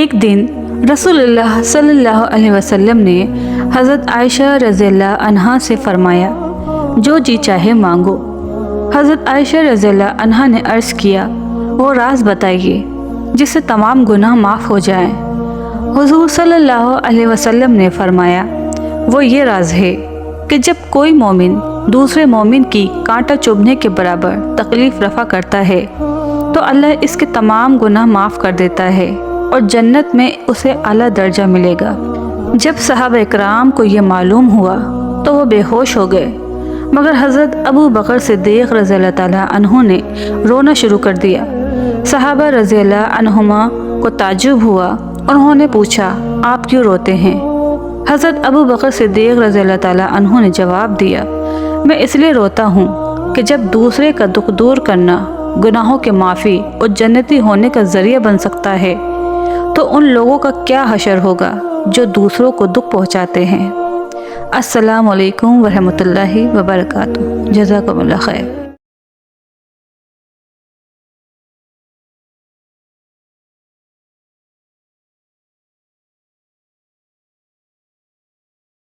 ایک دن رسول اللہ صلی اللہ علیہ وسلم نے حضرت عائشہ رضی اللہ عنہا سے فرمایا، جو جی چاہے مانگو۔ حضرت عائشہ رضی اللہ عنہا نے عرض کیا، وہ راز بتائیے جس سے تمام گناہ معاف ہو جائیں۔ حضور صلی اللہ علیہ وسلم نے فرمایا، وہ یہ راز ہے کہ جب کوئی مومن دوسرے مومن کی کانٹا چبھنے کے برابر تکلیف رفع کرتا ہے تو اللہ اس کے تمام گناہ معاف کر دیتا ہے اور جنت میں اسے اعلیٰ درجہ ملے گا۔ جب صحابہ اکرام کو یہ معلوم ہوا تو وہ بے ہوش ہو گئے، مگر حضرت ابو بکر صدیق رضی اللہ تعالیٰ عنہ نے رونا شروع کر دیا۔ صحابہ رضی اللہ عنہما کو تعجب ہوا، انہوں نے پوچھا، آپ کیوں روتے ہیں؟ حضرت ابو بکر صدیق رضی اللہ تعالیٰ عنہ نے جواب دیا، میں اس لیے روتا ہوں کہ جب دوسرے کا دکھ دور کرنا گناہوں کے معافی اور جنتی ہونے کا ذریعہ بن سکتا ہے تو ان لوگوں کا کیا حشر ہوگا جو دوسروں کو دکھ پہنچاتے ہیں۔ السلام علیکم ورحمۃ اللہ وبرکاتہ۔ جزاکم اللہ خیر۔